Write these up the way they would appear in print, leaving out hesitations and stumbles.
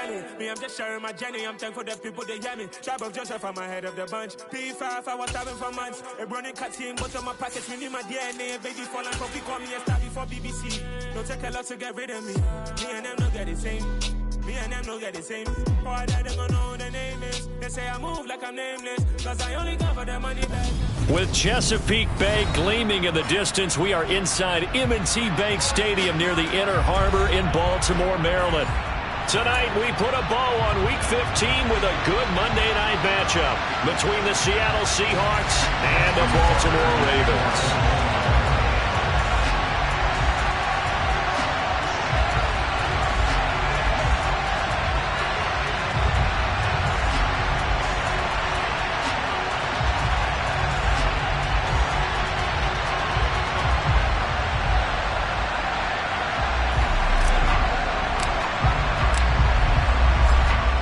journey. Me, I'm just sharing my journey. I'm thankful that people, they hear me. Tribe of Joseph, I'm ahead of the bunch. P5, I was starving for months. A running cut team, both of my pockets. We need my DNA. Baby, falling for we call me a star before BBC. Don't take a lot to get rid of me. Me and them don't get the same. Me and them don't get the same. Boy, that they gonna know who the name is. They say I move like I'm nameless. Cause I only got for the money back. With Chesapeake Bay gleaming in the distance, we are inside M&T Bank Stadium near the Inner Harbor in Baltimore, Maryland. Tonight, we put a bow on Week 15 with a good Monday night matchup between the Seattle Seahawks and the Baltimore Ravens.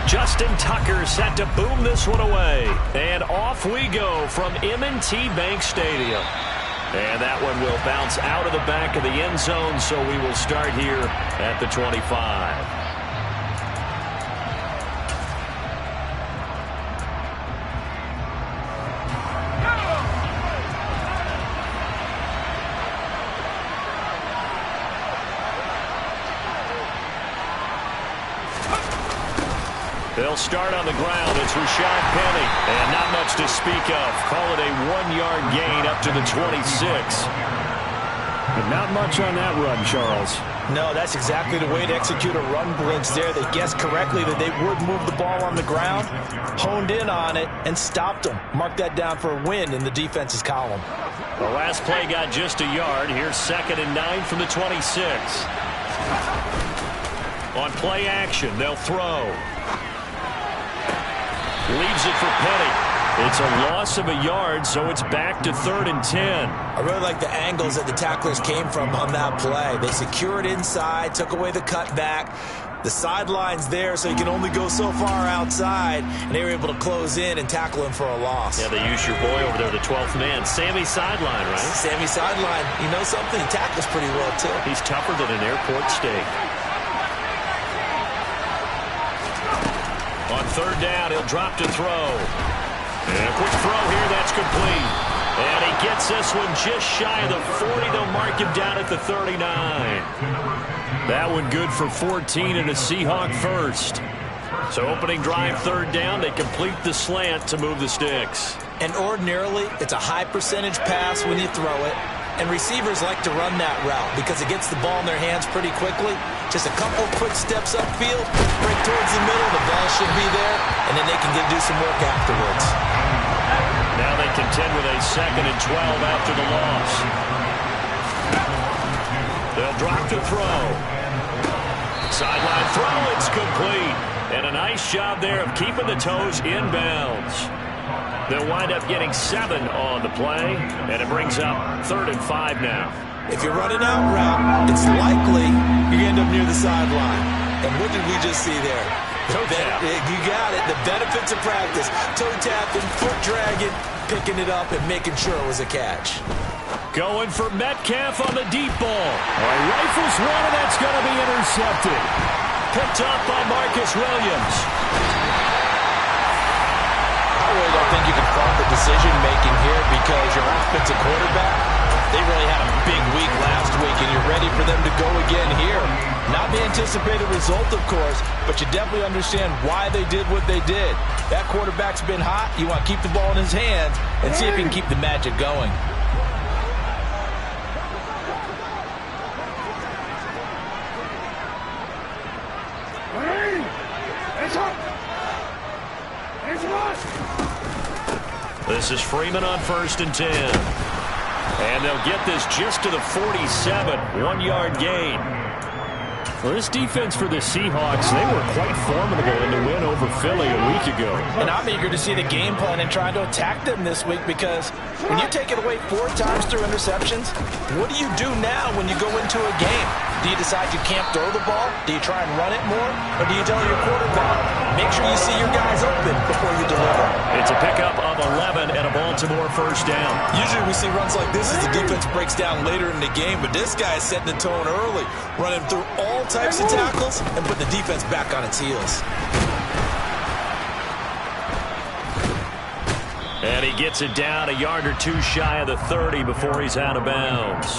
Justin Tucker set to boom this one away. And off we go from M&T Bank Stadium. And that one will bounce out of the back of the end zone, so we will start here at the 25. They'll start on the ground. It's Rashad Penny. And not much to speak of. Call it a 1-yard gain up to the 26. But not much on that run, Charles. No, that's exactly the way to execute a run blitz there. They guessed correctly that they would move the ball on the ground, honed in on it, and stopped them. Mark that down for a win in the defense's column. The last play got just a yard. Here's 2nd and 9 from the 26. On play action, they'll throw. Leaves it for Penny. It's a loss of a yard, so it's back to 3rd and 10. I really like the angles that the tacklers came from on that play. They secured inside, took away the cutback. The sideline's there, so you can only go so far outside, and they were able to close in and tackle him for a loss. Yeah, they used your boy over there, the 12th man. Sammy Sideline, right? Sammy Sideline. You know something? He tackles pretty well, too. He's tougher than an airport steak. On 3rd down, he'll drop to throw. And a quick throw here, that's complete. And he gets this one just shy of the 40. They'll mark him down at the 39. That one good for 14 and a Seahawk first. So opening drive, 3rd down, they complete the slant to move the sticks. And ordinarily, it's a high percentage pass when you throw it. And receivers like to run that route because it gets the ball in their hands pretty quickly. Just a couple quick steps upfield, break towards the middle, the ball should be there, and then they can do some work afterwards. Now they contend with a 2nd and 12 after the loss. They'll drop to throw. Sideline throw, it's complete. And a nice job there of keeping the toes inbounds. They'll wind up getting 7 on the play, and it brings up 3rd and 5 now. If you're running out route, it's likely you end up near the sideline. And what did we just see there? Toe tap. You got it. The benefits of practice. Toe tapping, foot dragging, picking it up, and making sure it was a catch. Going for Metcalf on the deep ball. Rifles one, and that's going to be intercepted. Picked up by Marcus Williams. I really don't think you can fault the decision-making here because your offensive quarterback, they really had a big week last week, and you're ready for them to go again here. Not the anticipated result, of course, but you definitely understand why they did what they did. That quarterback's been hot. You want to keep the ball in his hands and see if he can keep the magic going. This is Freeman on 1st and 10. And they'll get this just to the 47, 1-yard gain. Well, this defense for the Seahawks, they were quite formidable in the win over Philly a week ago. And I'm eager to see the game plan and try to attack them this week because when you take it away 4 times through interceptions, what do you do now when you go into a game? Do you decide you can't throw the ball? Do you try and run it more? Or do you tell your quarterback, make sure you see your guys open before you deliver? It's a pickup of 11 and a Baltimore first down. Usually we see runs like this as the defense breaks down later in the game, but this guy is setting the tone early, running through all types of tackles and put the defense back on its heels. And he gets it down a yard or two shy of the 30 before he's out of bounds.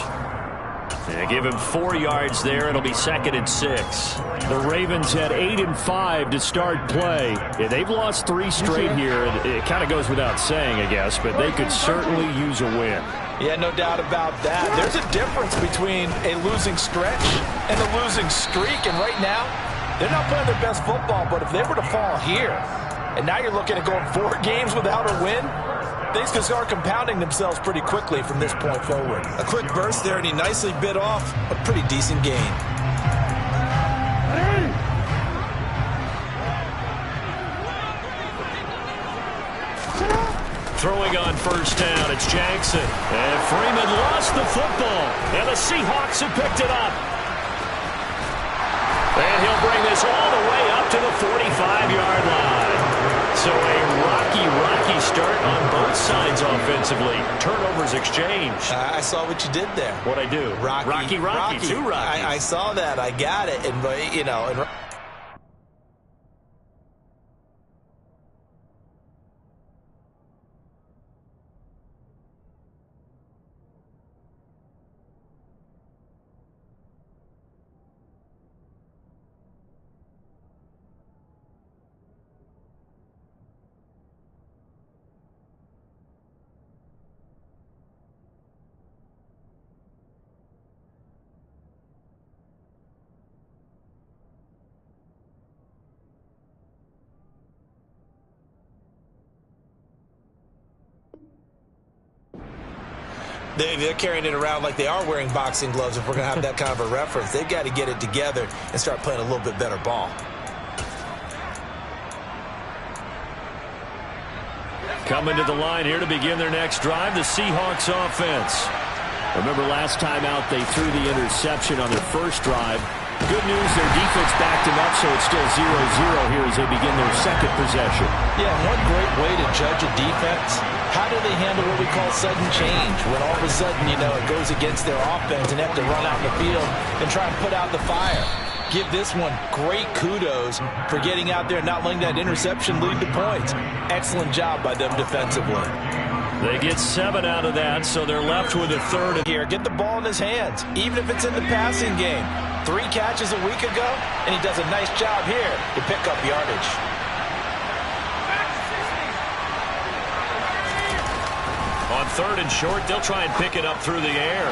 And give him 4 yards there. It'll be 2nd and 6. The Ravens had 8 and 5 to start play. Yeah, they've lost 3 straight here. It kind of goes without saying, I guess, but they could certainly use a win. Yeah, no doubt about that. There's a difference between a losing stretch and a losing streak. And right now, they're not playing their best football, but if they were to fall here, and now you're looking at going 4 games without a win, things can start compounding themselves pretty quickly from this point forward. A quick burst there, and he nicely bit off a pretty decent gain. Throwing on first down, it's Jackson. And Freeman lost the football, and the Seahawks have picked it up. And he'll bring this all the way up to the 45-yard line. So a rocky start on both sides offensively. Turnovers exchanged. I saw what you did there. What'd I do? Rocky. 2 Rockies. I saw that. I got it. And, you know, and they're carrying it around like they are wearing boxing gloves if we're going to have that kind of a reference. They've got to get it together and start playing a little bit better ball. Coming to the line here to begin their next drive, the Seahawks offense. Remember last time out they threw the interception on their first drive. Good news, their defense backed them up, so it's still 0-0 here as they begin their second possession. Yeah, one great way to judge a defense, how do they handle what we call sudden change? When all of a sudden, you know, it goes against their offense and they have to run out in the field and try and put out the fire. Give this one great kudos for getting out there and not letting that interception lead to points. Excellent job by them defensively. They get 7 out of that, so they're left with a third. Here, get the ball in his hands, even if it's in the passing game. 3 catches a week ago, and he does a nice job here to pick up yardage. On 3rd and short, they'll try and pick it up through the air.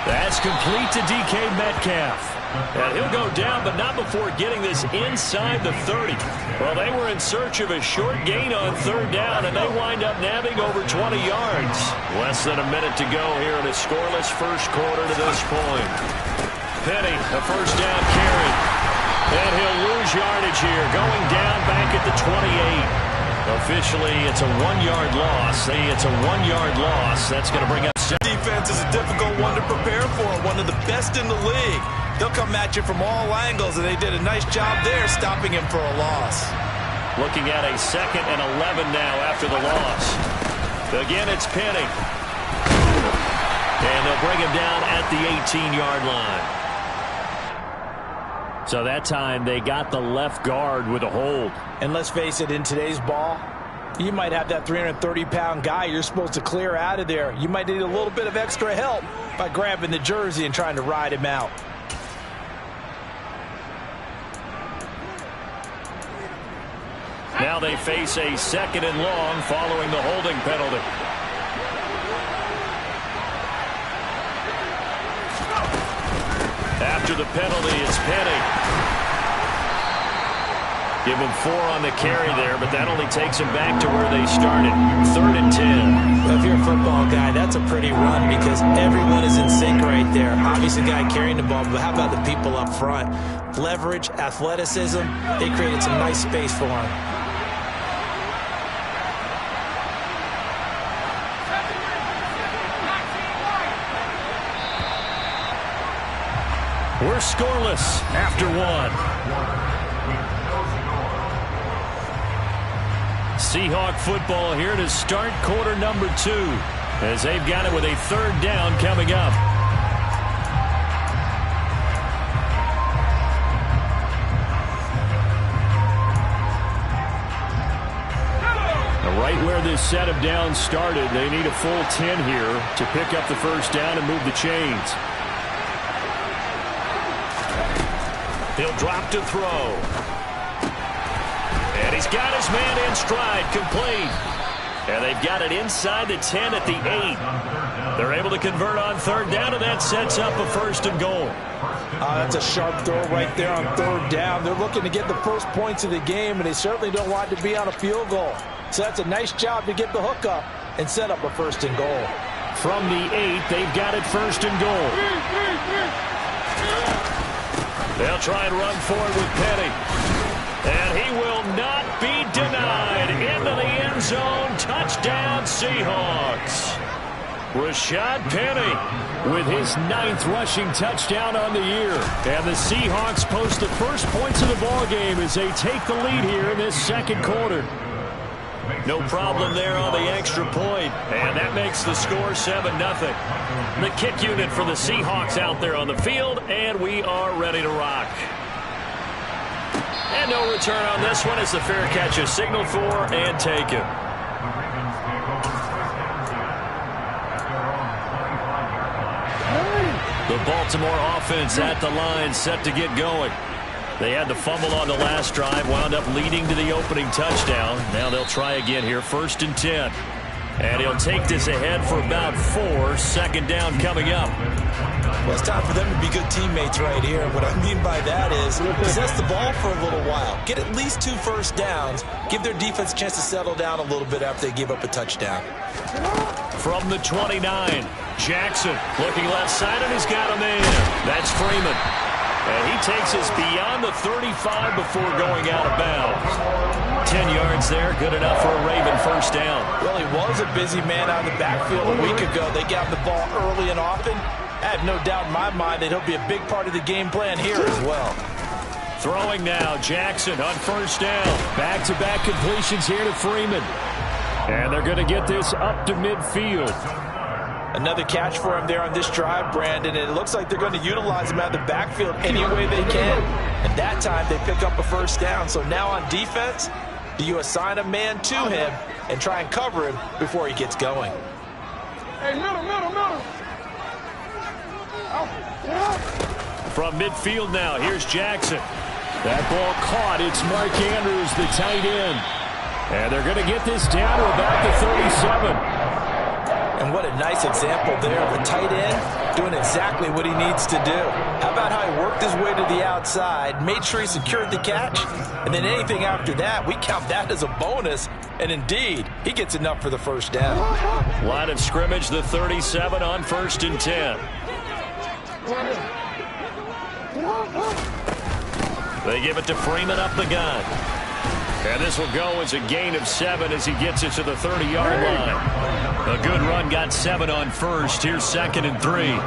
That's complete to DK Metcalf. And he'll go down, but not before getting this inside the 30. Well, they were in search of a short gain on 3rd down, and they wind up nabbing over 20 yards. Less than a minute to go here in a scoreless first quarter to this point. Penny, a first down carry. And he'll lose yardage here, going down back at the 28. Officially, it's a 1-yard loss. It's a 1-yard loss. That's going to bring up... Defense is a difficult one to prepare for, one of the best in the league. They'll come at you from all angles, and they did a nice job there stopping him for a loss. Looking at a 2nd and 11 now after the loss. Again, it's Penny. And they'll bring him down at the 18-yard line. So that time they got the left guard with a hold. And let's face it, in today's ball, you might have that 330-pound guy you're supposed to clear out of there. You might need a little bit of extra help by grabbing the jersey and trying to ride him out. Now they face a 2nd and long following the holding penalty. After the penalty, it's Penny. Give him 4 on the carry there, but that only takes him back to where they started. 3rd and 10. Well, if you're a football guy, that's a pretty run because everyone is in sync right there. Obviously, the guy carrying the ball, but how about the people up front? Leverage, athleticism, they created some nice space for him. We're scoreless after one. Seahawk football here to start quarter number 2 as they've got it with a third down coming up. Right where this set of downs started, they need a full 10 here to pick up the first down and move the chains. He'll drop to throw. And he's got his man in stride, complete. And they've got it inside the 10 at the 8. They're able to convert on third down, and that sets up a first and goal. That's a sharp throw right there on third down. They're looking to get the first points of the game, and they certainly don't want to be on a field goal. So that's a nice job to get the hook up and set up a first and goal. From the 8, they've got it first and goal. They'll try and run forward with Penny. And he will not be denied. Into the end zone. Touchdown, Seahawks. Rashad Penny with his 9th rushing touchdown on the year. And the Seahawks post the first points of the ballgame as they take the lead here in this second quarter. No problem there on the extra point. And that makes the score 7-0. The kick unit for the Seahawks out there on the field, and we are ready to rock. And no return on this one as the fair catch is signaled for and taken. The Baltimore offense at the line, set to get going. They had the fumble on the last drive, wound up leading to the opening touchdown. Now they'll try again here, 1st and 10. And he'll take this ahead for about 4. Second down coming up. Well, it's time for them to be good teammates right here. What I mean by that is possess the ball for a little while. Get at least 2 first downs. Give their defense a chance to settle down a little bit after they give up a touchdown. From the 29, Jackson looking left side, and he's got him in. That's Freeman. And he takes us beyond the 35 before going out of bounds. 10 yards there, good enough for a Raven first down. Well, he was a busy man out of the backfield a week ago. They got him the ball early and often. I have no doubt in my mind that he'll be a big part of the game plan here as well. Throwing now, Jackson on first down. Back-to-back completions here to Freeman. And they're going to get this up to midfield. Another catch for him there on this drive, Brandon, and it looks like they're going to utilize him out of the backfield any way they can. And that time they pick up a first down. So now on defense, do you assign a man to him and try and cover him before he gets going? Hey, middle. From midfield now, here's Jackson. That ball caught. It's Mark Andrews, the tight end. And they're going to get this down to about the 37. And what a nice example there of a tight end doing exactly what he needs to do. How about how he worked his way to the outside, made sure he secured the catch, and then anything after that, we count that as a bonus. And indeed, he gets enough for the first down. Line of scrimmage, the 37 on 1st and 10. They give it to Freeman up the gun. And this will go as a gain of 7 as he gets it to the 30-yard line. A good run, got 7 on first. Here's 2nd and 3.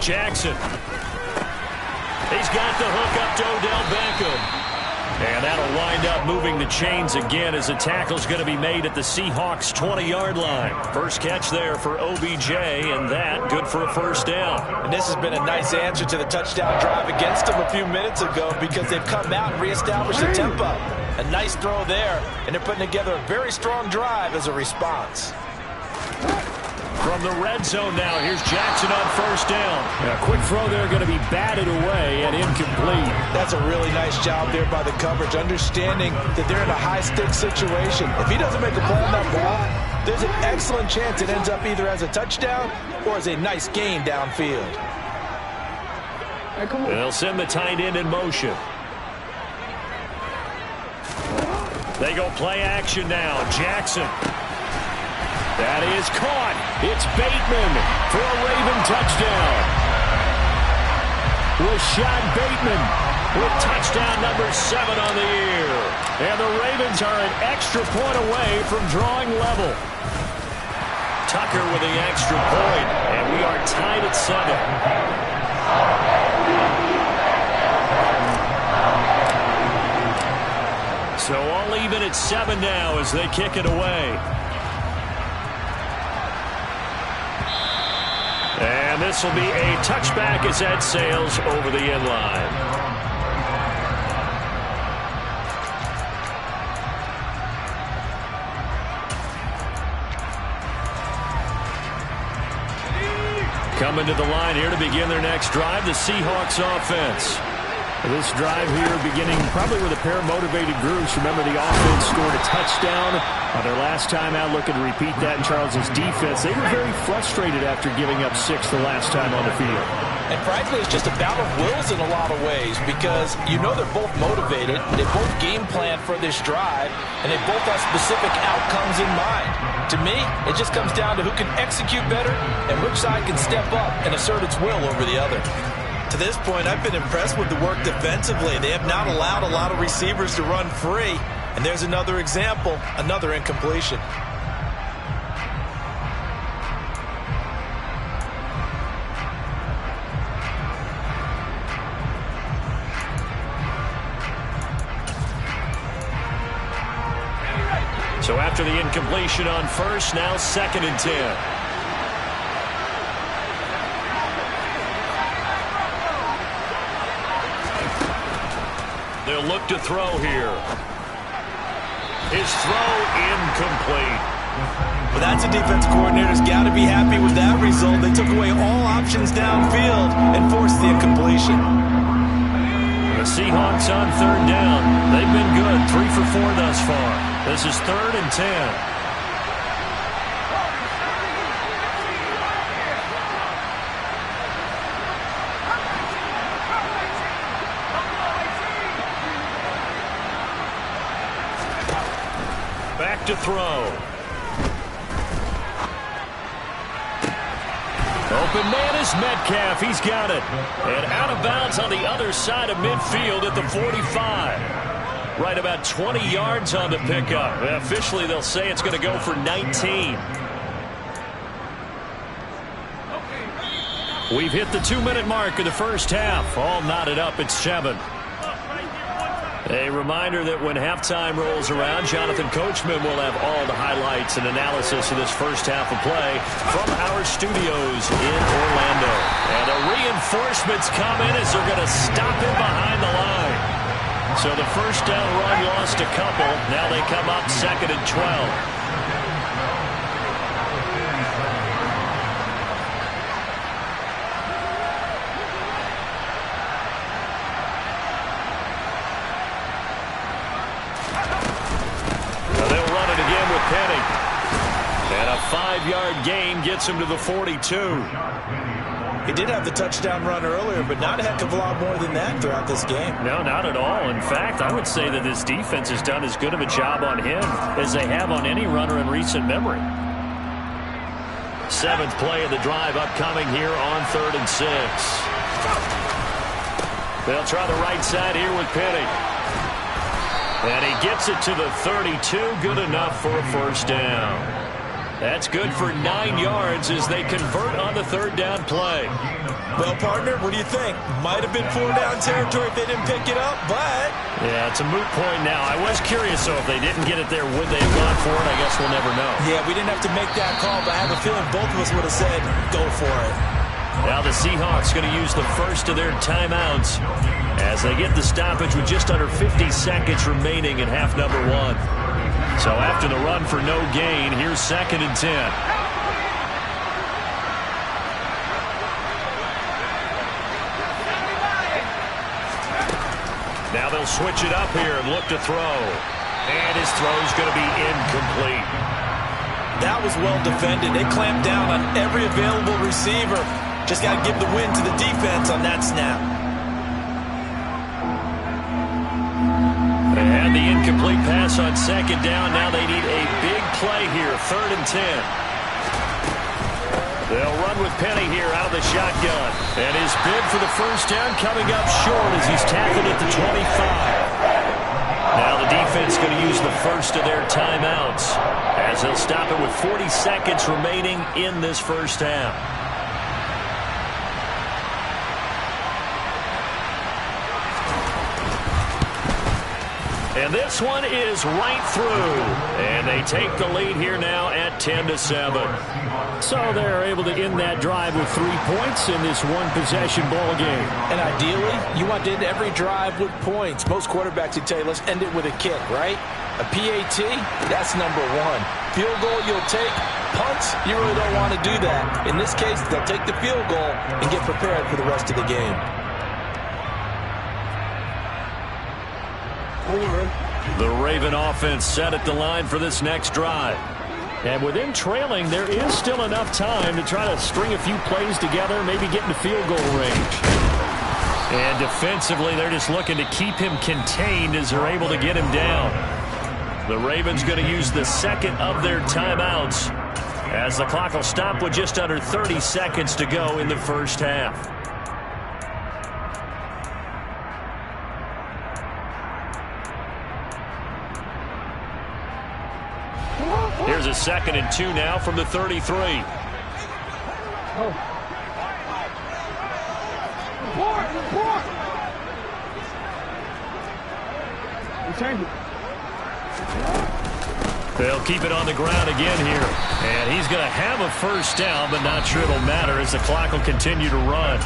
Jackson. He's got the hook up to Odell Beckham. And that'll wind up moving the chains again as a tackle's going to be made at the Seahawks 20-yard line. First catch there for OBJ, and that good for a first down. And this has been a nice answer to the touchdown drive against them a few minutes ago because they've come out and reestablished the tempo. A nice throw there, and they're putting together a very strong drive as a response. From the red zone now, here's Jackson on first down. A quick throw there going to be batted away and incomplete. That's a really nice job there by the coverage, understanding that they're in a high-stakes situation. If he doesn't make a play on that ball, there's an excellent chance it ends up either as a touchdown or as a nice gain downfield. They'll send the tight end in motion. They go play action now. Jackson. That is caught. It's Bateman for a Raven touchdown. Rashad Bateman with touchdown number 7 on the year. And the Ravens are an extra point away from drawing level. Tucker with the extra point, and we are tied at 7. So all even at 7 now as they kick it away. And this will be a touchback as that sails over the end line. Coming to the line here to begin their next drive, the Seahawks offense. This drive here beginning probably with a pair of motivated groups. Remember, the offense scored a touchdown on their last time out. Looking to repeat that in Charles's defense. They were very frustrated after giving up 6 the last time on the field. And frankly, it's just a battle of wills in a lot of ways because you know they're both motivated. They both game plan for this drive, and they both have specific outcomes in mind. To me, it just comes down to who can execute better and which side can step up and assert its will over the other. To this point, I've been impressed with the work defensively. They have not allowed a lot of receivers to run free. And there's another example, another incompletion. So after the incompletion on first, now 2nd and 10. They'll look to throw here. His throw incomplete. Well, that's a defense coordinator's got to be happy with that result. They took away all options downfield and forced the incompletion. The Seahawks on 3rd down. They've been good, 3 for 4 thus far. This is 3rd and 10. Back to throw. Open man is Metcalf. He's got it. And out of bounds on the other side of midfield at the 45. Right about 20 yards on the pickup. Officially, they'll say it's going to go for 19. We've hit the 2-minute mark of the first half. All knotted up at 7. A reminder that when halftime rolls around, Jonathan Coachman will have all the highlights and analysis of this first half of play from our studios in Orlando. And the reinforcements come in as they're going to stop him behind the line. So the first down run lost a couple. Now they come up 2nd and 12. And a 5-yard gain gets him to the 42. He did have the touchdown run earlier, but not a heck of a lot more than that throughout this game. No, not at all. In fact, I would say that this defense has done as good of a job on him as they have on any runner in recent memory. 7th play of the drive upcoming here on 3rd and 6. They'll try the right side here with Penny. And he gets it to the 32. Good enough for a first down. That's good for 9 yards as they convert on the 3rd down play. Well, partner, what do you think? Might have been 4-down territory if they didn't pick it up, but... Yeah, it's a moot point now. I was curious, so if they didn't get it there, would they have gone for it? I guess we'll never know. Yeah, we didn't have to make that call, but I have a feeling both of us would have said, go for it. Now the Seahawks going to use the first of their timeouts as they get the stoppage with just under 50 seconds remaining in half number 1. So after the run for no gain, here's 2nd and 10. Now they'll switch it up here and look to throw. And his throw's going to be incomplete. That was well defended. They clamped down on every available receiver. Just got to give the win to the defense on that snap. They had the incomplete pass on 2nd down. Now they need a big play here. 3rd and 10. They'll run with Penny here out of the shotgun. And his bid for the first down coming up short as he's tackled at the 25. Now the defense going to use the first of their timeouts as they'll stop it with 40 seconds remaining in this first half. And this one is right through. And they take the lead here now at 10-7. So they're able to end that drive with 3 points in this one-possession ball game. And ideally, you want to end every drive with points. Most quarterbacks would tell you, let's end it with a kick, right? A PAT, that's number one. Field goal, you'll take. Punts, you really don't want to do that. In this case, they'll take the field goal and get prepared for the rest of the game. The Raven offense set at the line for this next drive. And with them trailing, there is still enough time to try to string a few plays together, maybe get into field goal range. And defensively, they're just looking to keep him contained as they're able to get him down. The Ravens going to use the second of their timeouts as the clock will stop with just under 30 seconds to go in the first half. Here's a 2nd and 2 now from the 33. They'll keep it on the ground again here. And he's going to have a first down, but not sure it'll matter as the clock will continue to run.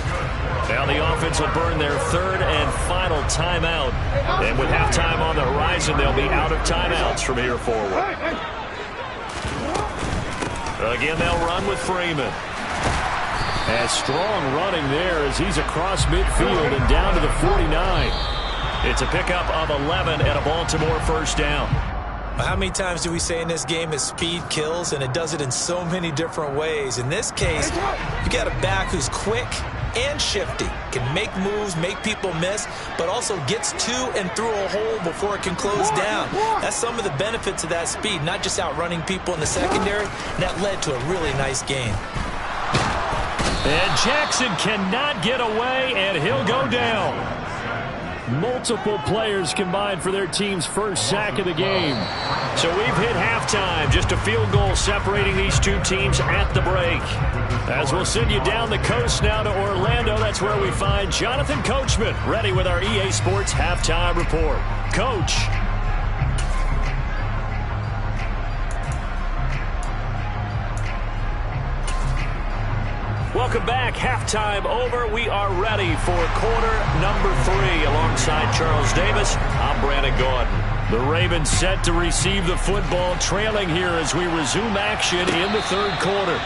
Now the offense will burn their 3rd and final timeout. And with halftime on the horizon, they'll be out of timeouts from here forward. Again, they'll run with Freeman. And strong running there as he's across midfield and down to the 49. It's a pickup of 11 and a Baltimore first down. How many times do we say in this game that speed kills, and it does it in so many different ways? In this case, you got a back who's quick and shifty, can make moves, make people miss, but also gets to and through a hole before it can close down. That's some of the benefits of that speed, not just outrunning people in the secondary. That led to a really nice game. And Jackson cannot get away, and he'll go down. Multiple players combined for their team's first sack of the game. So we've hit halftime. Just a field goal separating these two teams at the break. As we'll send you down the coast now to Orlando, that's where we find Jonathan Coachman, ready with our EA Sports Halftime Report. Coach. Welcome back. Halftime over. We are ready for quarter number 3. Alongside Charles Davis, I'm Brandon Gordon. The Ravens set to receive the football, trailing here as we resume action in the 3rd quarter.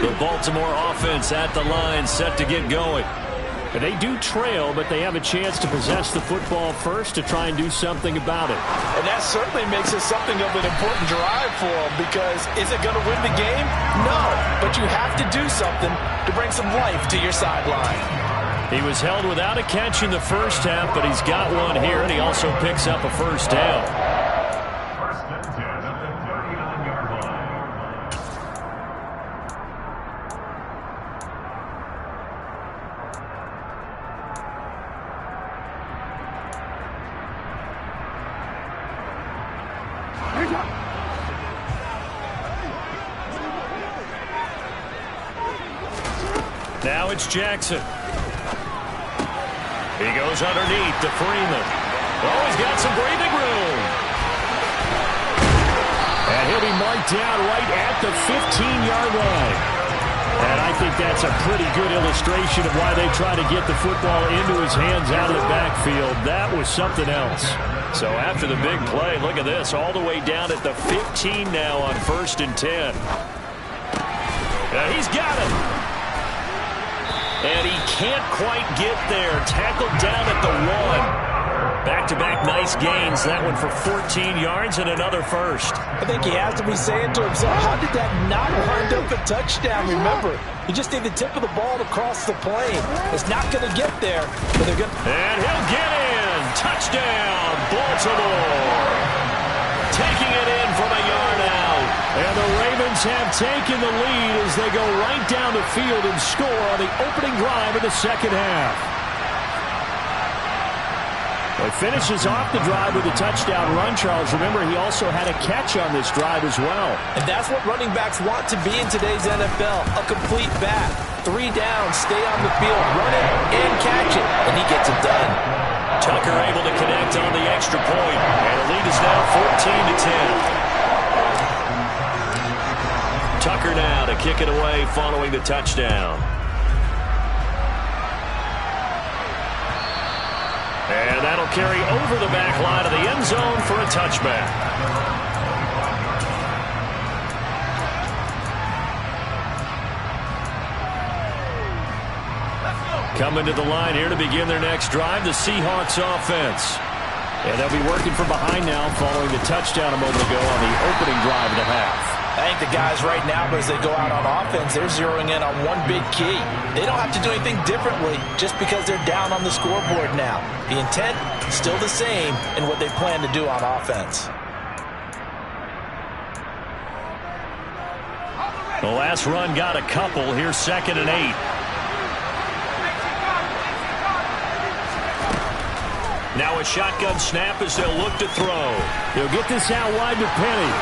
The Baltimore offense at the line, set to get going. And they do trail, but they have a chance to possess the football first to try and do something about it. And that certainly makes it something of an important drive for them, because is it going to win the game? No, but you have to do something to bring some life to your sideline. He was held without a catch in the first half, but he's got one here, and he also picks up a first down. Now it's Jackson. He goes underneath to Freeman. Oh, he's got some breathing room. And he'll be marked down right at the 15-yard line. And I think that's a pretty good illustration of why they try to get the football into his hands out of the backfield. That was something else. So after the big play, look at this, all the way down at the 15 now on 1st and 10. And he's got it. And he can't quite get there. Tackled down at the 1. Back-to-back nice gains. That one for 14 yards and another first. I think he has to be saying to himself, how did that not wind up a touchdown? Remember, you just need the tip of the ball to cross the plane. It's not going to get there, but they're going to... And he'll get in. touchdown, Baltimore. Taking it in from a yard out. And the Ravens have taken the lead as they go right down the field and score on the opening drive of the second half. He finishes off the drive with a touchdown run, Charles. Remember, he also had a catch on this drive as well. And that's what running backs want to be in today's NFL, a complete back. 3 down, stay on the field, run it, and catch it. And he gets it done. Tucker able to connect on the extra point. And the lead is now 14-10. Tucker now to kick it away following the touchdown. And that'll carry over the back line of the end zone for a touchback. Coming to the line here to begin their next drive, the Seahawks offense. And they'll be working from behind now following the touchdown a moment ago on the opening drive of the half. I think the guys right now, as they go out on offense, they're zeroing in on one big key. They don't have to do anything differently just because they're down on the scoreboard now. The intent still the same in what they plan to do on offense. The last run got a couple. Here's 2nd and 8. Now a shotgun snap as they'll look to throw. He'll get this out wide to Penny.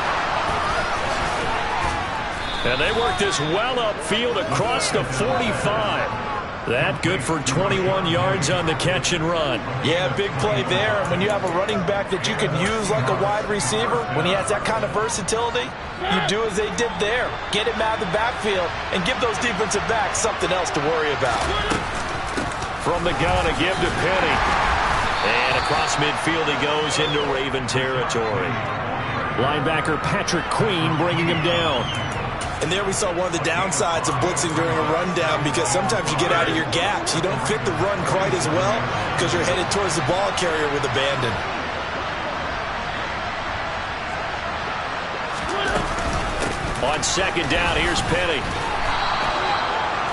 And they work this well upfield across the 45. That good for 21 yards on the catch and run. Yeah, big play there. And when you have a running back that you can use like a wide receiver, when he has that kind of versatility, you do as they did there. Get him out of the backfield and give those defensive backs something else to worry about. From the gun, a give to Penny. And across midfield he goes into Raven territory. Linebacker Patrick Queen bringing him down. And there we saw one of the downsides of blitzing during a rundown, because sometimes you get out of your gaps. You don't fit the run quite as well because you're headed towards the ball carrier with abandon. On 2nd down, here's Penny.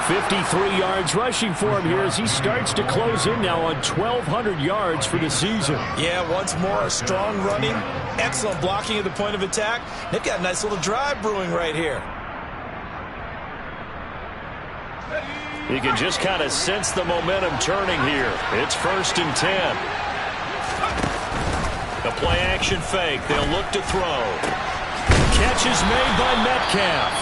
53 yards rushing for him here as he starts to close in now on 1,200 yards for the season. Yeah, once more, strong running, excellent blocking at the point of attack. They've got a nice little drive brewing right here. You can just kind of sense the momentum turning here. It's 1st and 10. A play action fake. They'll look to throw. Catch is made by Metcalf.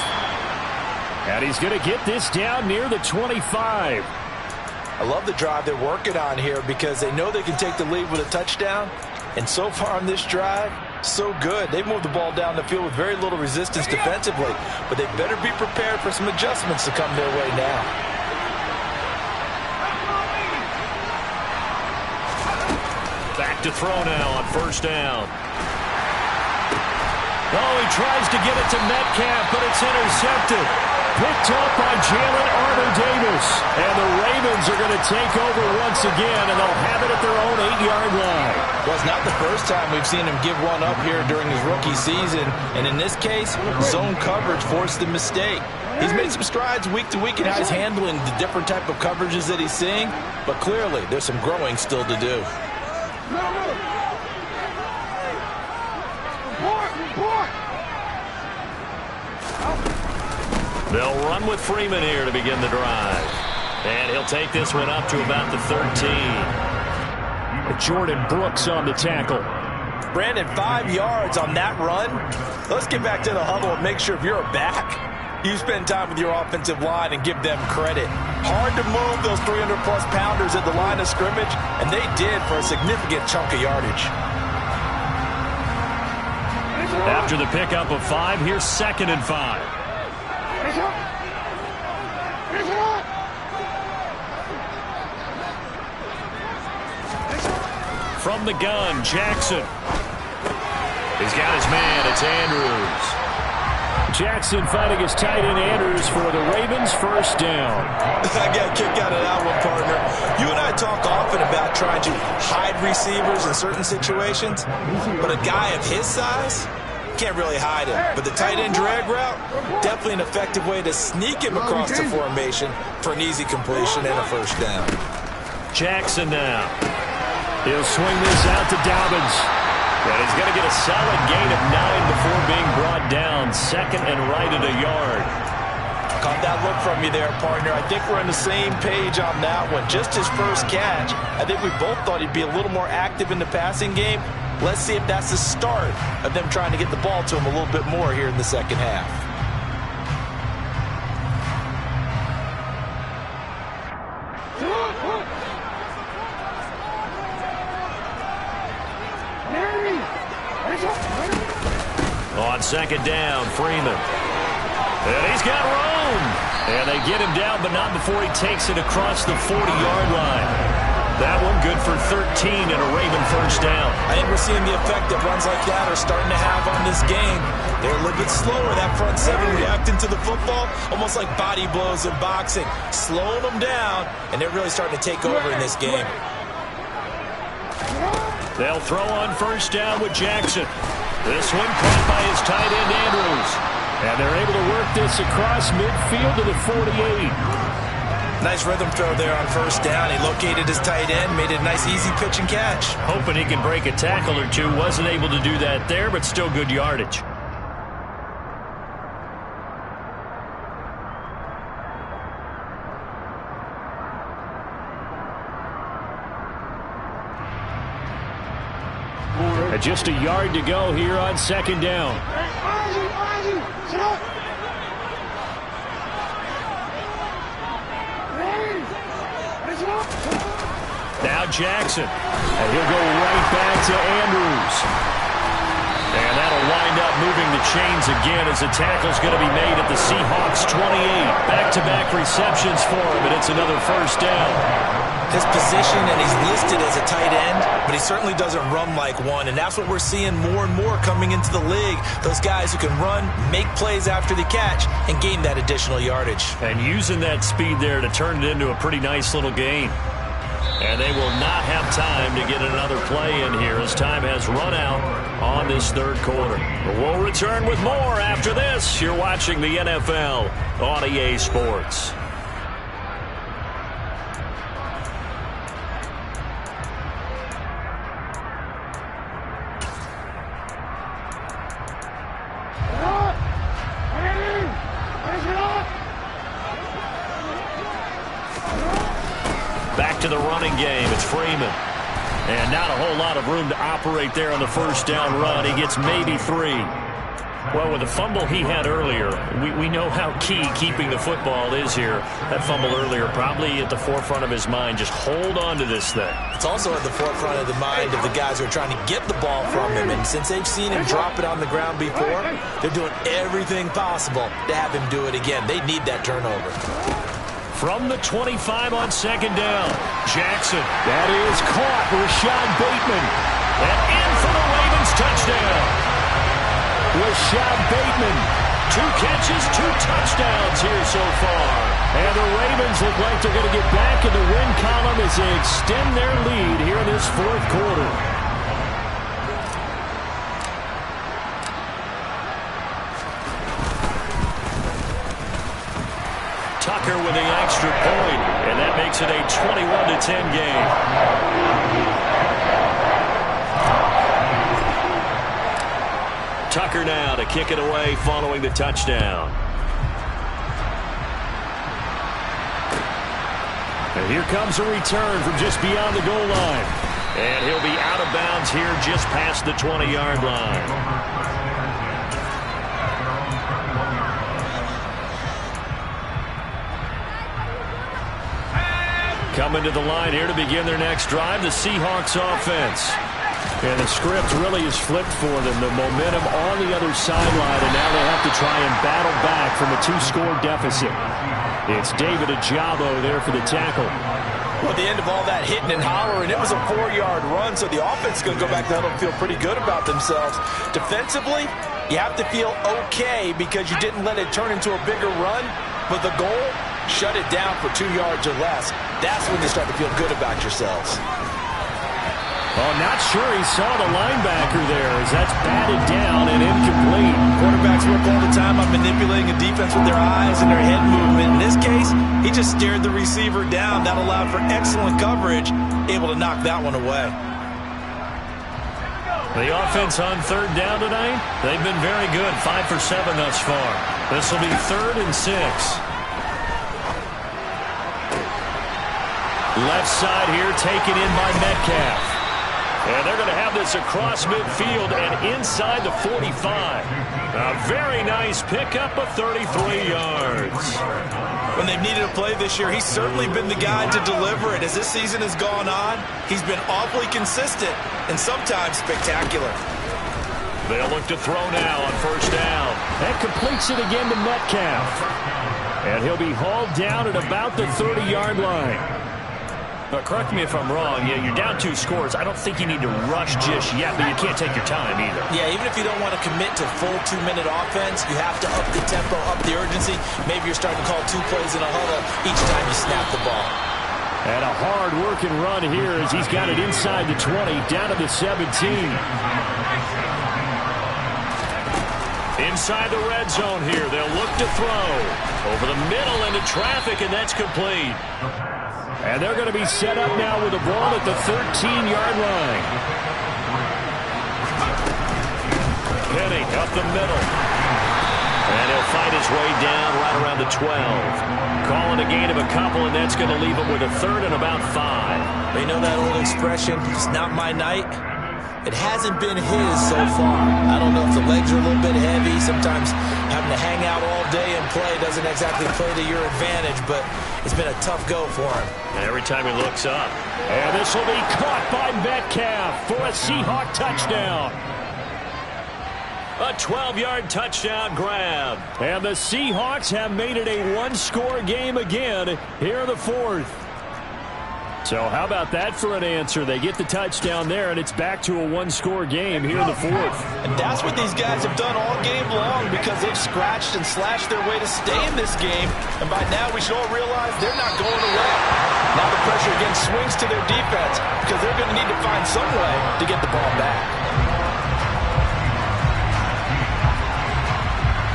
And he's going to get this down near the 25. I love the drive they're working on here because they know they can take the lead with a touchdown. And so far on this drive, so good. They've moved the ball down the field with very little resistance defensively. But they better be prepared for some adjustments to come their way now. Back to throw now on 1st down. Oh, he tries to get it to Metcalf, but it's intercepted. Picked up by Jalen Armour-Davis. And the Ravens are going to take over once again, and they'll have it at their own 8-yard line. Well, it's not the first time we've seen him give one up here during his rookie season. And in this case, zone coverage forced the mistake. He's made some strides week to week in how he's handling the different type of coverages that he's seeing. But clearly, there's some growing still to do. They'll run with Freeman here to begin the drive. And he'll take this one up to about the 13. Jordan Brooks on the tackle. Brandon, 5 yards on that run. Let's get back to the huddle and make sure if you're a back, you spend time with your offensive line and give them credit. Hard to move those 300-plus pounders at the line of scrimmage, and they did for a significant chunk of yardage. After the pickup of 5, here's 2nd and 5. From the gun, Jackson. He's got his man. It's Andrews. Jackson fighting his tight end Andrews for the Ravens' 1st down. I got a kick out of that one, partner. You and I talk often about trying to hide receivers in certain situations, but a guy of his size can't really hide him. But the tight end drag route, definitely an effective way to sneak him across the formation for an easy completion and a 1st down. Jackson now. He'll swing this out to Dobbins. And he's going to get a solid gain of 9 before being brought down. Second and right at a yard. Caught that look from you there, partner. I think we're on the same page on that one. Just his first catch. I think we both thought he'd be a little more active in the passing game. Let's see if that's the start of them trying to get the ball to him a little bit more here in the second half. On second down, Freeman. And he's got room. And they get him down, but not before he takes it across the 40-yard line. That one good for 13 and a Raven first down. I think we're seeing the effect that runs like that are starting to have on this game. They're a little bit slower, that front seven reacting to the football, almost like body blows in boxing. Slowing them down, and they're really starting to take over in this game. They'll throw on first down with Jackson. This one caught by his tight end, Andrews. And they're able to work this across midfield to the 48. Nice rhythm throw there on first down. He located his tight end, made it a nice easy pitch and catch. Hoping he can break a tackle or two. Wasn't able to do that there, but still good yardage. Just a yard to go here on second down. Now Jackson. And he'll go right back to Andrews. And that'll wind up moving the chains again as the tackle's going to be made at the Seahawks 28. Back-to-back receptions for him, and it's another first down. His position, and he's listed as a tight end, but he certainly doesn't run like one, and that's what we're seeing more and more coming into the league. Those guys who can run, make plays after the catch, and gain that additional yardage. And using that speed there to turn it into a pretty nice little gain. And they will not have time to get another play in here as time has run out on this third quarter. But we'll return with more after this. You're watching the NFL on EA Sports. Back to the running game. It's Freeman. And not a whole lot of room to operate there on the first down run. He gets maybe 3. Well, with the fumble he had earlier, we know how key keeping the football is here. That fumble earlier probably at the forefront of his mind. Just hold on to this thing. It's also at the forefront of the mind of the guys who are trying to get the ball from him. And since they've seen him drop it on the ground before, they're doing everything possible to have him do it again. They need that turnover. From the 25 on second down, Jackson. That is caught. Rashad Bateman. And in for the Ravens touchdown. Rashad Bateman. 2 catches, 2 touchdowns here so far. And the Ravens look like they're going to get back in the win column as they extend their lead here in this fourth quarter. Tucker with the extra point, and that makes it a 21-10 game. Tucker now to kick it away following the touchdown. And here comes a return from just beyond the goal line. And he'll be out of bounds here just past the 20-yard line. Coming to the line here to begin their next drive, the Seahawks offense. And the script really is flipped for them. The momentum on the other sideline, and now they have to try and battle back from a 2-score deficit. It's David Ajabo there for the tackle. Well, at the end of all that hitting and hollering, it was a 4-yard run, so the offense is going to go back to huddle and feel pretty good about themselves. Defensively, you have to feel okay because you didn't let it turn into a bigger run, but the goal, shut it down for 2 yards or less. That's when you start to feel good about yourselves. Oh, not sure he saw the linebacker there as that's batted down and incomplete. Quarterbacks work all the time on manipulating a defense with their eyes and their head movement. In this case, he just stared the receiver down. That allowed for excellent coverage, able to knock that one away. The offense on third down tonight, they've been very good, 5 for 7 thus far. This will be 3rd and 6. Left side here taken in by Metcalf. And they're going to have this across midfield and inside the 45. A very nice pickup of 33 yards. When they've needed a play this year, he's certainly been the guy to deliver it. As this season has gone on, he's been awfully consistent and sometimes spectacular. They'll look to throw now on first down. That completes it again to Metcalf. And he'll be hauled down at about the 30-yard line. But correct me if I'm wrong. Yeah, you're down 2 scores. I don't think you need to rush just yet, but you can't take your time either. Yeah, even if you don't want to commit to full 2-minute offense, you have to up the tempo, up the urgency. Maybe you're starting to call 2 plays in a huddle each time you snap the ball. And a hard-working run here as he's got it inside the 20, down to the 17. Inside the red zone here, they'll look to throw. Over the middle into traffic, and that's complete. And they're going to be set up now with the ball at the 13-yard line. Penny up the middle. And he'll fight his way down right around the 12. Calling a gain of a couple, and that's going to leave him with a 3rd and about 5. They know that old expression, it's not my night. It hasn't been his so far. I don't know if the legs are a little bit heavy. Sometimes having to hang out all day and play doesn't exactly play to your advantage, but it's been a tough go for him. And every time he looks up. And this will be caught by Metcalf for a Seahawk touchdown. A 12-yard touchdown grab. And the Seahawks have made it a 1-score game again here in the 4th. So how about that for an answer? They get the touchdown there, and it's back to a 1-score game here in the 4th. And that's what these guys have done all game long because they've scratched and slashed their way to stay in this game. And by now we should all realize they're not going away. Now the pressure again swings to their defense because they're going to need to find some way to get the ball back.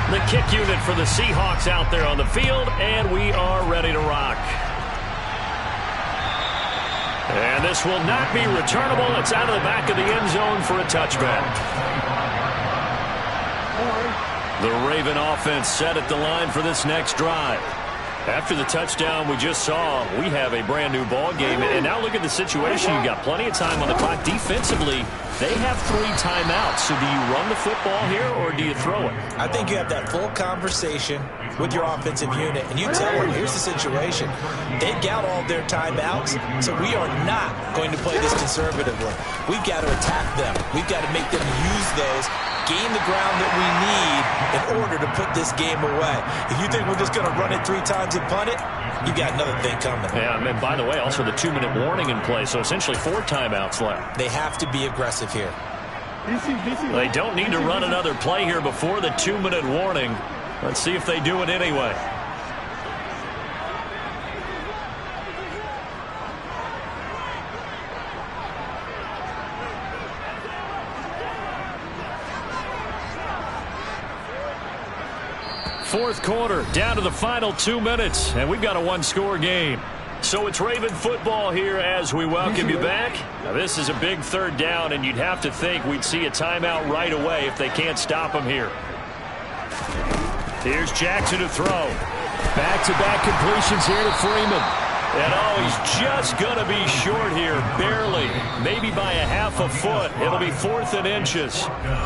The kick unit for the Seahawks out there on the field, and we are ready to rock. And this will not be returnable. It's out of the back of the end zone for a touchback. The Raven offense set at the line for this next drive. After the touchdown we just saw, we have a brand new ball game. And now look at the situation. You've got plenty of time on the clock. Defensively, they have 3 timeouts. So do you run the football here or do you throw it? I think you have that full conversation with your offensive unit, and you tell them, here's the situation. They've got all their timeouts, so we are not going to play this conservatively. We've got to attack them. We've got to make them use those, gain the ground that we need in order to put this game away. If you think we're just going to run it 3 times and punt it, you got another thing coming. Yeah, and by the way, also the 2-minute warning in play, so essentially 4 timeouts left. They have to be aggressive here. They don't need to run another play here before the 2-minute warning. Let's see if they do it anyway. Fourth quarter, down to the final 2 minutes, and we've got a 1-score game. So it's Raven football here as we welcome you back. Now this is a big 3rd down, and you'd have to think we'd see a timeout right away if they can't stop him here. Here's Jackson to throw. Back-to-back completions here to Freeman. And he's just going to be short here, barely, maybe by a half a foot. It'll be 4th and inches.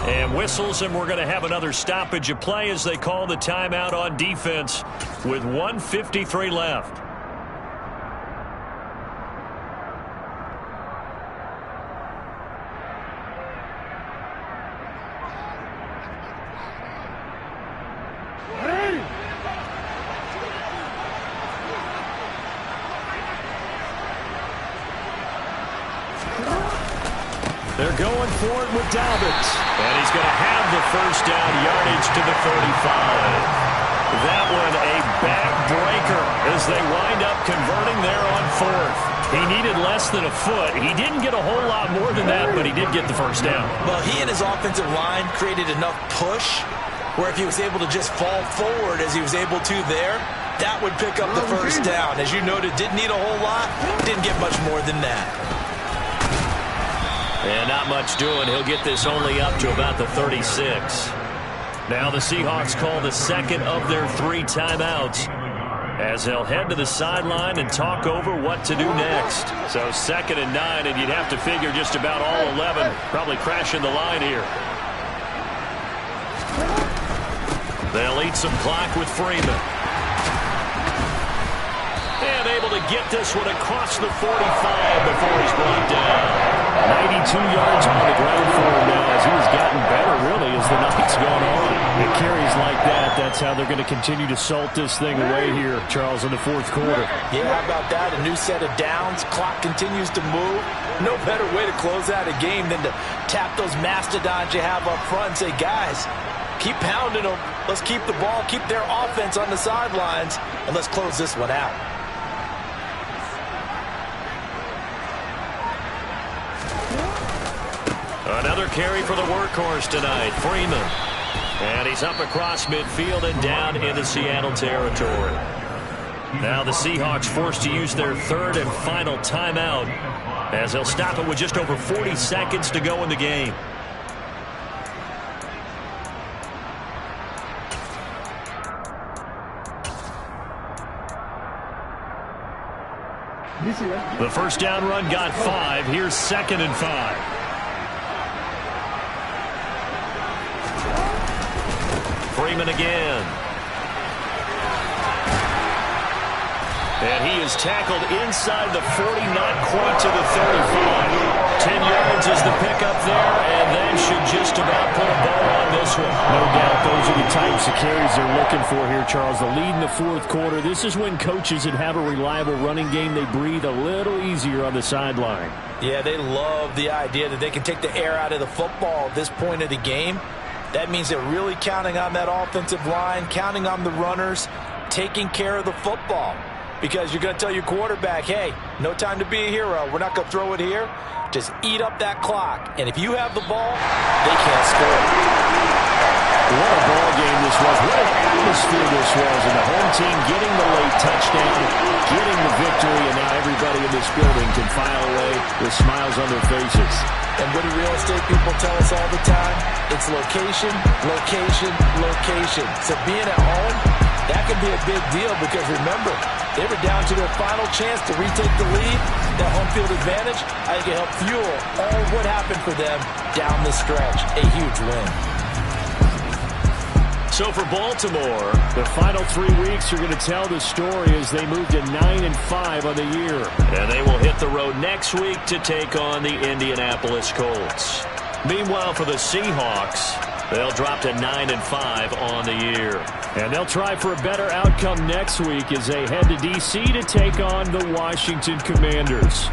And whistles, and we're going to have another stoppage of play as they call the timeout on defense with 1:53 left. They're going for it with Dobbins. And he's going to have the first down, yardage to the 35. That one a back-breaker as they wind up converting there on 4th. He needed less than a foot. He didn't get a whole lot more than that, but he did get the first down. Well, he and his offensive line created enough push where if he was able to just fall forward as he was able to there, that would pick up the first down. As you noted, didn't need a whole lot, didn't get much more than that. And not much doing. He'll get this only up to about the 36. Now the Seahawks call the second of their 3 timeouts as they'll head to the sideline and talk over what to do next. So 2nd and 9, and you'd have to figure just about all 11 probably crashing the line here. They'll eat some clock with Freeman. And able to get this one across the 45 before he's brought down. 92 yards on the ground for him now as he's gotten better, really, as the night's gone on. It carries like that. That's how they're going to continue to salt this thing away here, Charles, in the 4th quarter. Yeah, how about that? A new set of downs. Clock continues to move. No better way to close out a game than to tap those mastodons you have up front and say, guys, keep pounding them. Let's keep the ball, keep their offense on the sidelines, and let's close this one out. Another carry for the workhorse tonight, Freeman. And he's up across midfield and down into Seattle territory. Now the Seahawks forced to use their 3rd and final timeout as they'll stop it with just over 40 seconds to go in the game. The first down run got 5. Here's 2nd and 5. Freeman again. And he is tackled inside the 40, not quite to the 35. 10 yards is the pickup there, and that should just about put a bow on this one. No doubt those are the types of carries they're looking for here, Charles. The lead in the 4th quarter. This is when coaches that have a reliable running game, they breathe a little easier on the sideline. Yeah, they love the idea that they can take the air out of the football at this point of the game. That means they're really counting on that offensive line, counting on the runners, taking care of the football. Because you're going to tell your quarterback, hey, no time to be a hero. We're not going to throw it here. Just eat up that clock. And if you have the ball, they can't score. What a ball game this was. What an atmosphere this was. And the home team getting the late touchdown, getting the victory, and now everybody in this building can file away with smiles on their faces. And what do real estate people tell us all the time? It's location, location, location. So being at home, that can be a big deal because remember, they were down to their final chance to retake the lead. That home field advantage, I think it helped fuel all what happened for them down the stretch. A huge win. So for Baltimore, the final 3 weeks are going to tell the story as they move to 9-5 on the year. And they will hit the road next week to take on the Indianapolis Colts. Meanwhile, for the Seahawks, they'll drop to 9-5 on the year. And they'll try for a better outcome next week as they head to D.C. to take on the Washington Commanders.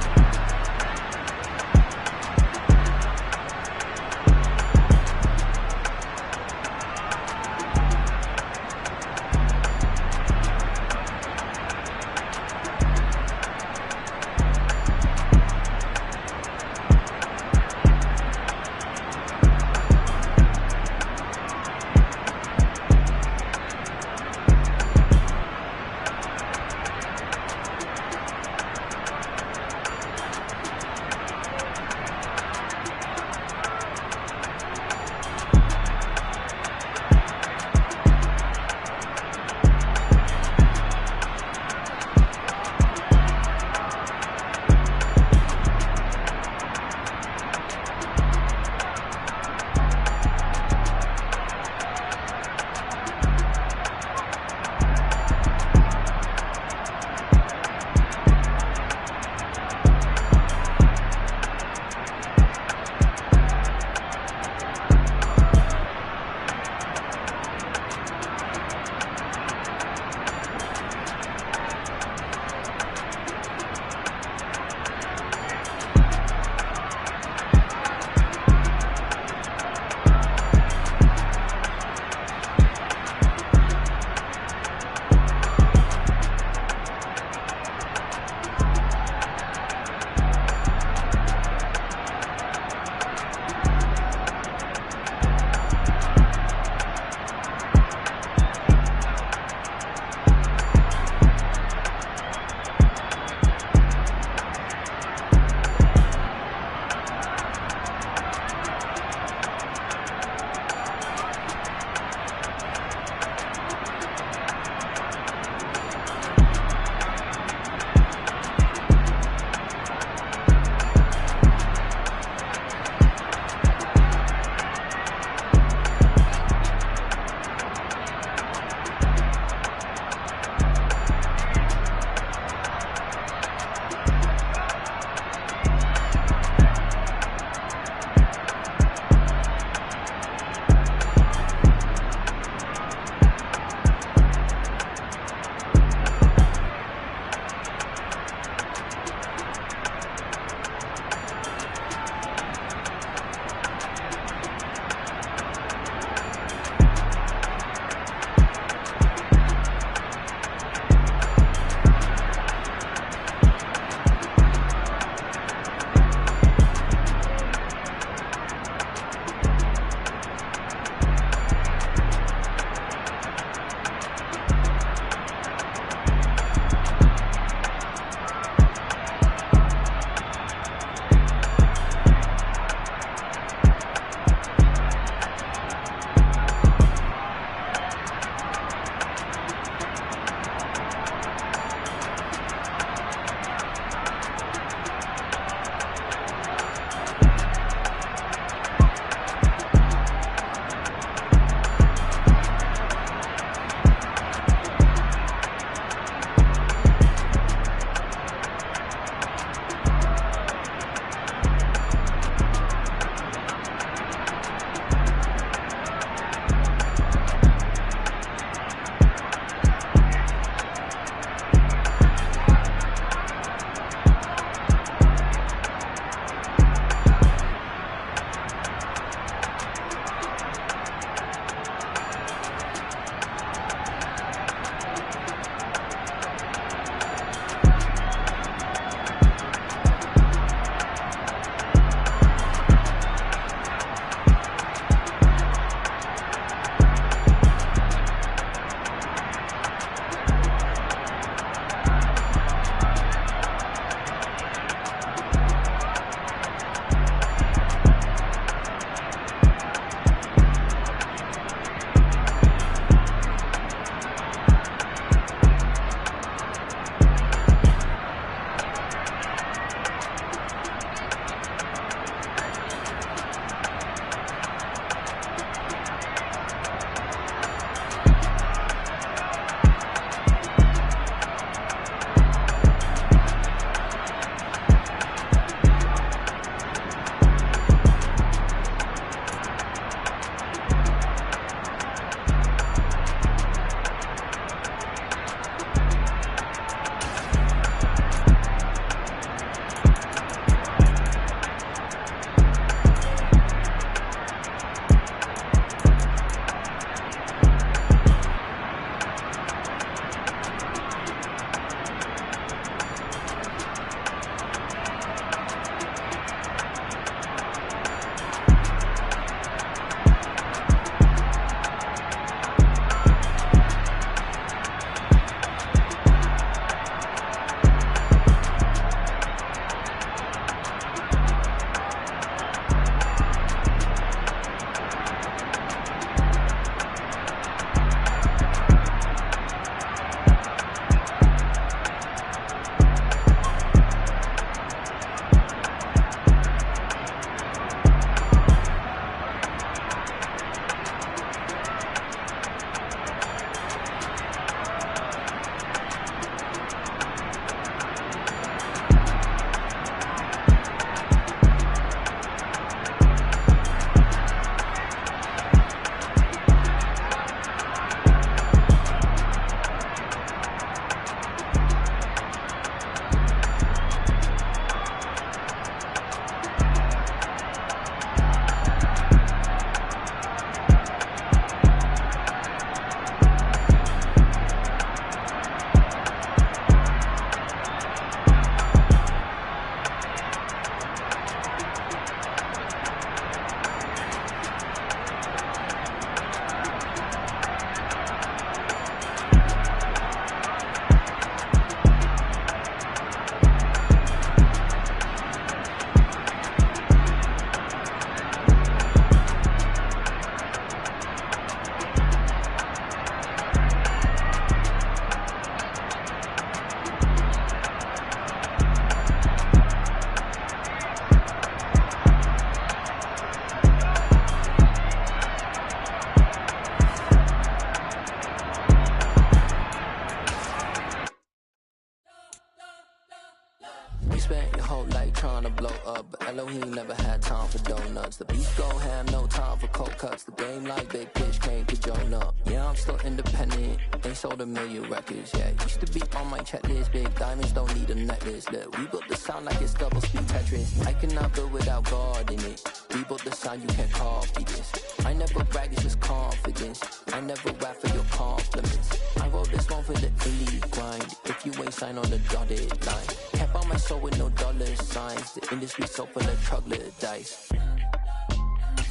Elohim never had time for donuts. The beast gon' have no time for cold cuts. The game like Big Pitch came to Jonah. Yeah, I'm still independent. Ain't sold a million records yet. Used to be on my checklist. Big diamonds don't need a necklace. Look, we built the sound like it's double speed Tetris. I cannot build without God in it. We built the sound, you can't copy this. I never brag, it's just confidence. I never rap for your compliments. I wrote this one for the elite grind. If you ain't signed on the dotted line. Kept on my soul with no dollar signs. The industry so full of troglodytes.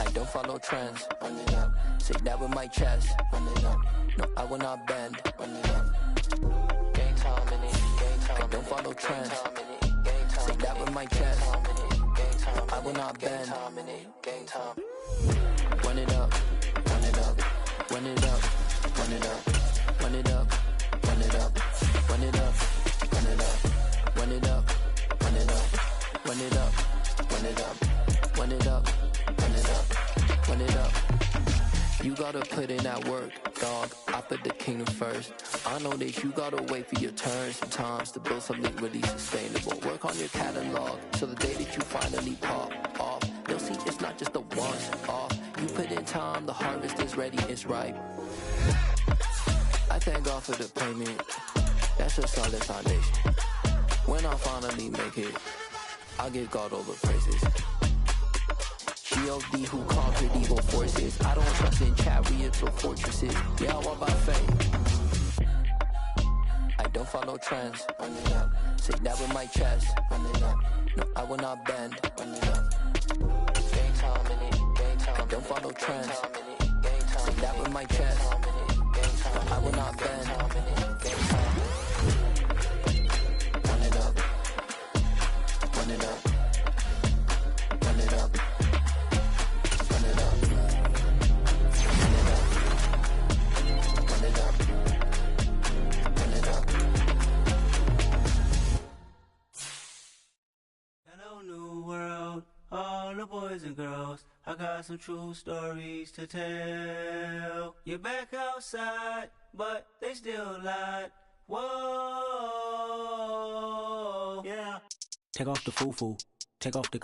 I don't follow trends. Run it up. Say that with my chest. Run it up. No, I will not bend. Run it up. Game time in it. Game time. I don't follow trends. Say that with my chest. I will not bend. Game time. Run it up. Run it up. Run it up. Run it up. Run it up. Run it up. Run it up. Run it up. Run it up. Run it up. Run it up. Run it up. Run it up. Run it up. Run it up. You gotta put in that work, dog. I put the kingdom first. I know that you gotta wait for your turn sometimes to build something really sustainable. Work on your catalog so the day that you finally pop off, they'll see it's not just a once off. You put in time, the harvest is ready, it's ripe. I thank God for the payment. That's a solid foundation. When I finally make it, I'll give God all the praises. G.O.D. who conquered evil forces. I don't trust in chariots or fortresses. Yeah, I walk by faith. I don't follow trends. Run it up. Say that with my chest. Run it up. No, I will not bend. Run it up. Game time in it. Game time. I don't follow trends. Say that with my chest. I will not bend. Game time. Run it up. Run it up. Run it up. Run it up. Run it up. Run it up. Hello, new world, all the boys and girls. I got some true stories to tell. You're back outside, but they still lied. Whoa, yeah. Take off the foo-foo, take off the